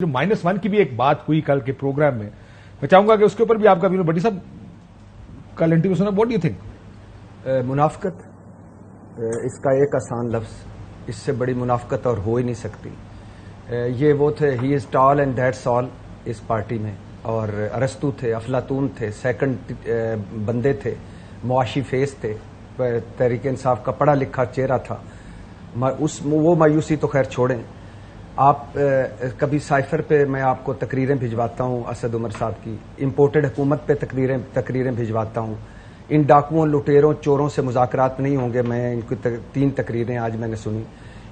जो -1 की भी एक बात हुई कल के प्रोग्राम में, मैं चाहूंगा कि उसके ऊपर भी आपका व्यू। भट्टी साहब, कल इंटरव्यू सुना, व्हाट डू यू थिंक? मुनाफकत, इसका एक आसान लफ्ज, इससे बड़ी मुनाफकत और हो ही नहीं सकती। ये वो थे, he is tall and that's all इस पार्टी में, और अरस्तु थे, अफलातून थे, सेकंड बंदे थे, मुआशी फेस थे, तहरीक इंसाफ का पढ़ा लिखा चेहरा था। वो मायूसी तो खैर छोड़ें। आप कभी साइफर पे मैं आपको तकरीरें भिजवाता हूं असद उमर साहब की, इंपोर्टेड हुकूमत पे तकरीरें भिजवाता हूं। इन डाकुओं, लुटेरों, चोरों से मुज़ाकरात नहीं होंगे। मैं इनकी 3 तकरीरें आज मैंने सुनी।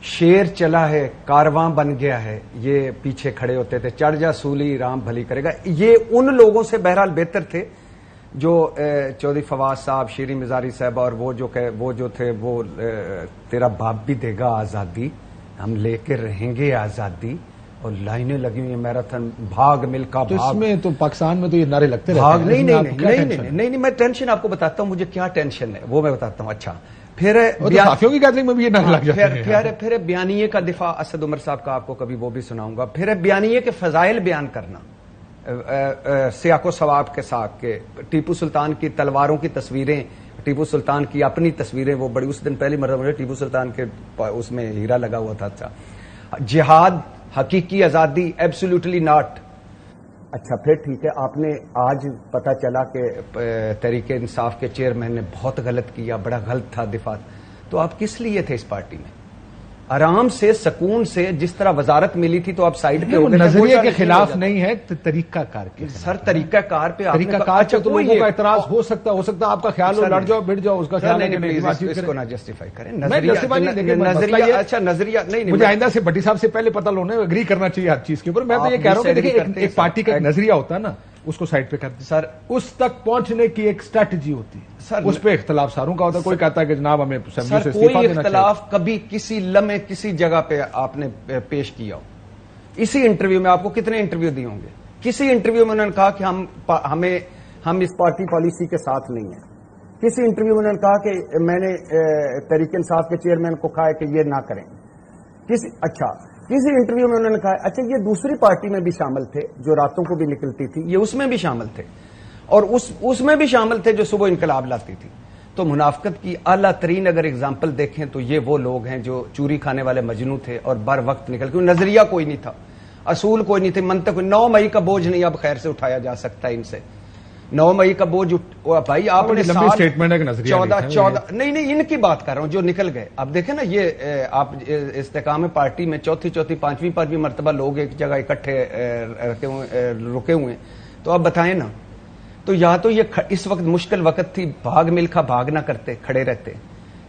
शेर चला है, कारवां बन गया है, ये पीछे खड़े होते थे, चढ़ जा सूली राम भली करेगा। ये उन लोगों से बहरहाल बेहतर थे जो चौधरी फवाद साहब, शीरी मिजारी साहब, और वो जो थे वो तेरा बाप भी देगा आजादी, हम लेके रहेंगे आजादी, और लाइनें लगी हुई हैं मैराथन, भाग मिल्खा भाग। तो इसमें तो पाकिस्तान में तो ये नारे लगते रहते भाग हैं। नहीं, मैं टेंशन आपको बताता हूं, मुझे क्या टेंशन है वो मैं बताता हूं। अच्छा, फिर साफियों की गैदरिंग में भी ये नारे लग जाते हैं। फिर बयानिए का दिफा असद उमर साहब का, आपको कभी वो भी सुनाऊंगा। फिर बयानिए के फजाइल बयान करना सियाको सवाब के साथ, के टीपू सुल्तान की तलवारों की तस्वीरें, टीपू सुल्तान की अपनी तस्वीरें, वो बड़ी, उस दिन पहली मरतबा टीपू सुल्तान के उसमें हीरा लगा हुआ था। अच्छा, जिहाद, हकीकी आजादी, एब्सोल्युटली नॉट। अच्छा, फिर ठीक है, आपने आज पता चला कि तहरीक इंसाफ के चेयरमैन ने बहुत गलत किया, बड़ा गलत था दिफा, तो आप किस लिए थे इस पार्टी में? आराम से, सुकून से, जिस तरह वजारत मिली थी तो आप साइड पे हो गए। नजरिए के खिलाफ नहीं है, तरीका कार के सर, तरीका कार पे तरीका कार पे तो लोगों का एतराज हो सकता है आपका ख्याल हो, लड़ जाओ बिड़ जाओ, उसका ख्याल नहीं, इसको ना जस्टिफाई करें। नजरिया, अच्छा नजरिया नहीं, मुझे आइंदा से भट्टी साहब से पहले पता लो, एग्री करना चाहिए हर चीज के ऊपर। मैं तो ये कह रहा हूं कि देखिए, एक पार्टी का नजरिया होता है ना, उसको साइड पे करते सर, उस तक पहुंचने की एक स्ट्रैटेजी होती है सर, उस पे इख्तलाफ सारों का होता है। कोई कहता है कि जनाब हमें सर, कोई इख्तलाफ कभी किसी लम्हे किसी जगह पे आपने पेश किया हो? इसी इंटरव्यू में, आपको कितने इंटरव्यू दिए होंगे, किसी इंटरव्यू में उन्होंने कहा कि हम इस पार्टी पॉलिसी के साथ नहीं है? किसी इंटरव्यू में उन्होंने कहा कि मैंने तहरीक इंसाफ के चेयरमैन को कहा है कि ये ना करें? किसी इंटरव्यू में उन्होंने कहा, अच्छा ये दूसरी पार्टी में भी शामिल थे जो रातों को भी निकलती थी, ये उसमें भी शामिल थे, और उसमें भी शामिल थे जो सुबह इनकलाब लाती थी। तो मुनाफकत की आला तरीन अगर एग्जाम्पल देखें तो ये वो लोग हैं जो चूरी खाने वाले मजनू थे और बर वक्त निकल, क्योंकि नजरिया कोई नहीं था, असूल कोई नहीं थे, मंतक। 9 मई का बोझ नहीं अब खैर से उठाया जा सकता इनसे। 9 मई का बोझ भाई आपने स्टेटमेंट है कि नजरिया 14 नहीं, इनकी बात कर रहा हूं जो निकल गए। अब देखें ना, ये आप इस्तेकाम पार्टी में चौथी, पांचवीं मरतबा लोग एक जगह इकट्ठे रुके हुए हैं, तो आप बताएं ना। तो या तो ये इस वक्त मुश्किल वक्त थी, भाग मिल्खा भाग ना करते, खड़े रहते।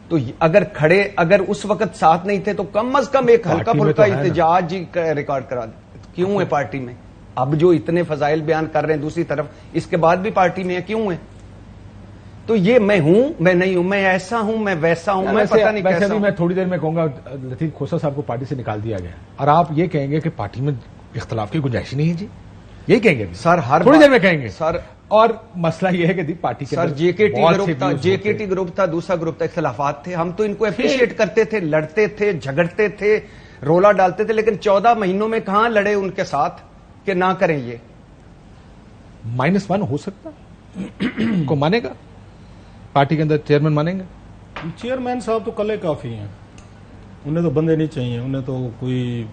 तो अगर उस वक्त साथ नहीं थे तो कम अज कम एक हल्का फुल्का एहतजाज ही रिकॉर्ड करा दे। क्यों है पार्टी में? अब जो इतने फजाइल बयान कर रहे हैं दूसरी तरफ, इसके बाद भी पार्टी में है, क्यों है? तो ये मैं हूं, मैं नहीं हूं, मैं ऐसा हूं, मैं वैसा हूं, मैं पता नहीं कैसा हूं। मैं थोड़ी देर में कहूंगा लतीफ खोसा साहब को पार्टी से निकाल दिया गया, और आप ये कहेंगे कि पार्टी में इख्तलाफ की गुंजाइश नहीं है जी, यही कहेंगे सर, हर थोड़ी देर में कहेंगे सर। और मसला ये है कि पार्टी के सर जेकेटी ग्रुप था, दूसरा ग्रुप था, इख्तलाफात थे, हम तो इनको अप्रिशिएट करते थे, लड़ते थे, झगड़ते थे, रोला डालते थे, लेकिन 14 महीनों में कहां लड़े उनके साथ कि ना करें ये? -1 हो सकता को मानेगा पार्टी के अंदर? चेयरमैन मानेंगे? चेयरमैन साहब तो कल काफी हैं, उन्हें तो बंदे नहीं चाहिए, उन्हें तो कोई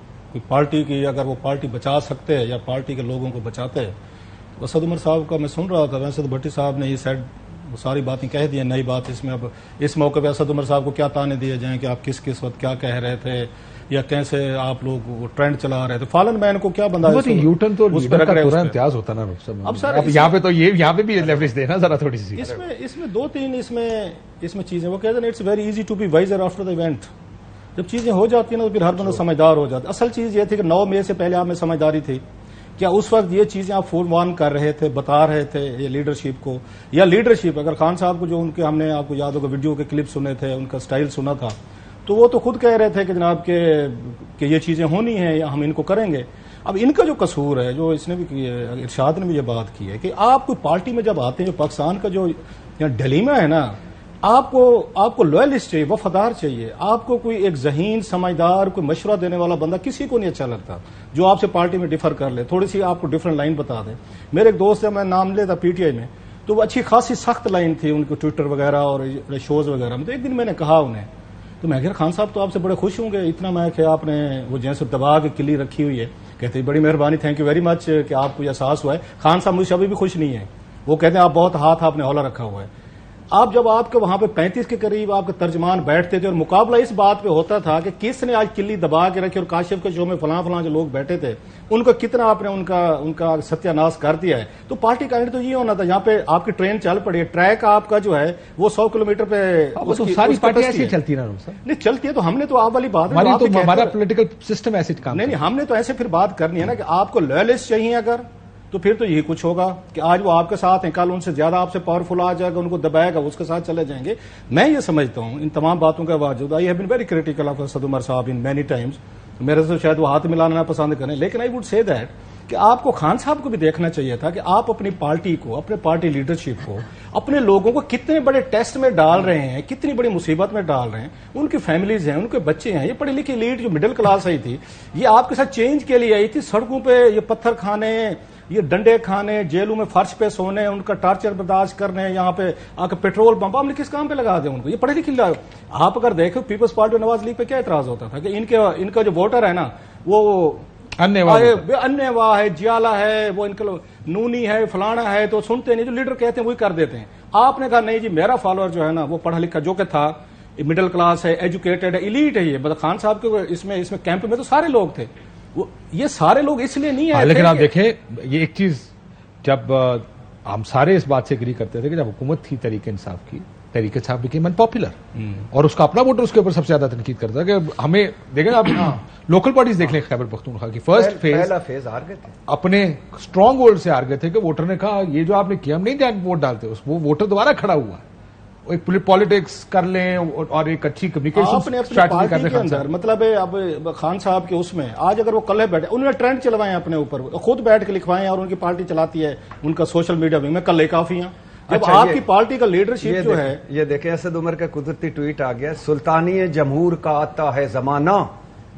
पार्टी की, अगर वो पार्टी बचा सकते हैं या पार्टी के लोगों को बचाते हैं। तो असद उमर साहब का मैं सुन रहा था, वैसे तो भट्टी साहब ने ये सेड वो सारी बातें कह दी है, नई बात इसमें। अब इस मौके पे असद उमर साहब को क्या ताने दिए जाएं कि आप किस वक्त क्या कह रहे थे, या कैसे आप लोग वो ट्रेंड चला रहे थे? फॉलन मैन को क्या बंदा यूटर्न तो उस पर इम्तियाज होता ना। अब सर यहाँ पे तो यहाँ पे भी लेवरेज देना जरा थोड़ी सी। इसमें 2-3 इसमें चीजें, वो कहते हैं it's very easy to be wiser after the event. जब चीजें हो जाती है ना तो फिर हर बंदा समझदार हो जाता है। असल चीज ये थी कि 9 मई से पहले आप में समझदारी थी क्या? उस वक्त ये चीजें आप फोरवान कर रहे थे, बता रहे थे ये लीडरशिप को, या लीडरशिप अगर खान साहब को जो उनके, हमने आपको याद होगा वीडियो के क्लिप सुने थे, उनका स्टाइल सुना था, तो वो तो खुद कह रहे थे कि जनाब के ये चीजें होनी है या हम इनको करेंगे। अब इनका जो कसूर है, जो इसने भी की है, इरशाद ने भी ये बात की है कि आप कोई पार्टी में जब आते हैं, जो पाकिस्तान का जो यहाँ डलीमा है ना, آپ کو لویلسٹ چاہیے, وفادار چاہیے. آپ کو کوئی ایک ذہین سمجھدار کوئی مشورہ دینے والا بندہ کسی کو نہیں اچھا لگتا جو آپ سے پارٹی میں ڈفر کر لے, تھوڑی سی آپ کو ڈفرنٹ لائن بتا دے. میرے ایک دوست ہے, میں نام لیتا پی ٹی آئی میں, تو وہ اچھی خاصی سخت لائن تھی ان کو ٹویٹر وغیرہ اور شوز وغیرہ میں. تو ایک دن میں نے کہا انہیں, تو میں کہا خان صاحب تو آپ سے بڑے خوش ہوں گے اتنا, میں کہ آپ نے وہ جیسے دبا کے کلی رکھی ہوئی ہے. کہتے ہیں بڑی مہربانی, تھینک یو ویری مچ کہ آپ کو یہ احساس ہوا ہے. خان صاحب مجھ سے ابھی بھی خوش نہیں ہے, وہ کہتے ہیں آپ بہت ہاتھ آپ نے ہولا رکھا ہوا ہے. آپ جب آپ کے وہاں پہ 35 کے قریب آپ کے ترجمان بیٹھتے تھے اور مقابلہ اس بات پہ ہوتا تھا کہ کس نے آج کلی دبا کے رکھی, اور کاشف کے شو میں فلاں جو لوگ بیٹھے تھے ان کو کتنا آپ نے ان کا ستیہ ناش کر دیا ہے. تو پارٹی کا اینڈ تو یہ ہونا تھا, یہاں پہ آپ کی ٹرین چل پڑی ہے, ٹریک آپ کا جو ہے وہ 100 کلومیٹر پہ ساری پارٹیاں ایسی چلتی نا سر, نہیں چلتی ہے. تو ہم نے تو آپ والی بات ہمارا پولیٹیکل سسٹم ایسے کام نہیں, ہم نے تو ایسے پھر بات کرنی ہے نا کہ آپ کو لویلسٹ چاہیے اگر, تو پھر تو یہی کچھ ہوگا کہ آج وہ آپ کے ساتھ ہیں, کل ان سے زیادہ آپ سے پاورفل آ جائے گا, ان کو دبائے گا, اس کے ساتھ چلے جائیں گے. میں یہ سمجھتا ہوں ان تمام باتوں کا باوجود, I have been very critical of Asad Umar صاحب ان مینی ٹائمز, میرے سے شاید وہ ہاتھ ملانا پسند کریں, لیکن آئی وڈ سے دیٹ کہ آپ کو خان صاحب کو بھی دیکھنا چاہیے تھا کہ آپ اپنی پارٹی کو, اپنے پارٹی لیڈرشپ کو, اپنے لوگوں کو کتنے بڑے ٹیسٹ میں ڈال رہے ہیں, کتنی بڑی مصیبت میں ڈال رہے ہیں. ان کی فیملیز ہیں, ان کے بچے ہیں, یہ پڑھی لکھی لیڈ جو مڈل کلاس آئی تھی, یہ آپ کے ساتھ چینج کے لیے آئی تھی. سڑکوں پہ یہ پتھر کھانے, یہ ڈنڈے کھانے, جیلوں میں فرش پہ سونے, ان کا ٹارچر برداشت کرنے, یہاں پہ آ کے پیٹرول پمپ آپ نے کس کام پہ لگا دیں ان کو. یہ پڑھے لکھے آپ اگر دیکھو پیپلز پارٹی نواز لیگ پہ کیا اعتراض ہوتا تھا کہ ان کا جو ووٹر ہے نا وہ انیہ واہ ہے, جیالا ہے, وہ ان کا نونی ہے, فلانا ہے, تو سنتے نہیں, جو لیڈر کہتے ہیں وہی کر دیتے ہیں. آپ نے کہا نہیں جی میرا فالوور جو ہے نا وہ پڑھا لکھا جو کہ تھا, مڈل کلاس ہے, ایجوکیٹڈ ہے, ایلیٹ ہے. یہ مطلب خان صاحب کے اس میں کیمپ میں تو سارے لوگ تھے, یہ سارے لوگ اس لیے نہیں آئے. لیکن آپ دیکھیں یہ ایک چیز, جب ہم سارے اس بات سے اگری کرتے تھے کہ جب حکومت تھی تحریک انصاف کی, تحریک انصاف بیکیم انپاپولر, اور اس کا اپنا ووٹر اس کے اوپر سب سے زیادہ تنقید کرتا ہے کہ ہمیں دیکھیں آپ لوکل پارٹیز دیکھ لیں, خیبر پختونخوا کی فرسٹ فیز ہار گئے تھے, اپنے اسٹرانگ ہولڈ سے ہار گئے تھے کہ ووٹر نے کہا یہ جو آپ نے کیا ہم نہیں جان ووٹ ڈالتے, وہ ووٹر دوبارہ کھڑا ہوا ہے. ایک پالیٹکس کر لیں اور ایک اچھی کمیونیکیشن اسٹریٹجی کے اندر, مطلب اب خان صاحب کے اس میں آج اگر وہ کل بیٹھے, انہوں نے ٹرینڈ چلوائے ہیں اپنے اوپر, خود بیٹھ کے لکھوائے اور ان کی پارٹی چلاتی ہے, ان کا سوشل میڈیا میں کل کافی ہیں. جب آپ کی پارٹی کا لیڈرشپ جو ہے, یہ دیکھیں اسد عمر کا قدرتی ٹویٹ آ گیا, سلطانی جمہور کا آتا ہے زمانہ,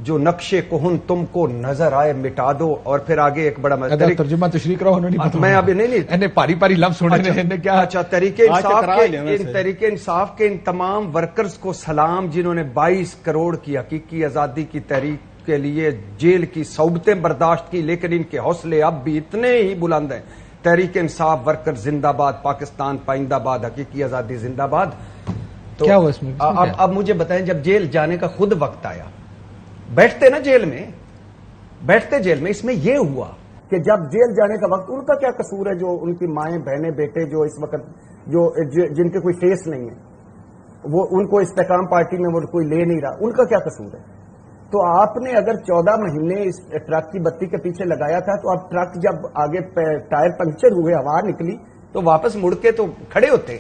جو نقش کہن تم کو نظر آئے مٹا دو. اور پھر آگے ایک بڑا ترجمہ تشریح کرو, میں ابھی نہیں پاری لفظ سننے کیا. اچھا, تحریک انصاف کے ان تمام ورکرز کو سلام جنہوں نے 22 کروڑ کی حقیقی آزادی کی تحریک کے لیے جیل کی صعوبتیں برداشت کی, لیکن ان کے حوصلے اب بھی اتنے ہی بلند ہیں. تحریک انصاف ورکر زندہ باد, پاکستان پائندہ باد, حقیقی آزادی زندہ باد. تو کیا ہوا اس میں؟ اب مجھے بتائیں, جب جیل جانے کا خود وقت آیا, بیٹھتے نا جیل میں, بیٹھتے جیل میں, اس میں یہ ہوا کہ جب جیل جانے کا وقت, ان کا کیا قصور ہے جو ان کی مائیں بہنیں بیٹے جو اس وقت جن کے کوئی فیس نہیں ہے, وہ ان کو استحکام پارٹی میں وہ کوئی لے نہیں رہا, ان کا کیا قصور ہے؟ تو آپ نے اگر 14 مہینے اس ٹرک کی بتی کے پیچھے لگایا تھا, تو اب ٹرک جب آگے ٹائر پنکچر ہوئے, ہوا نکلی, تو واپس مڑ کے تو کھڑے ہوتے.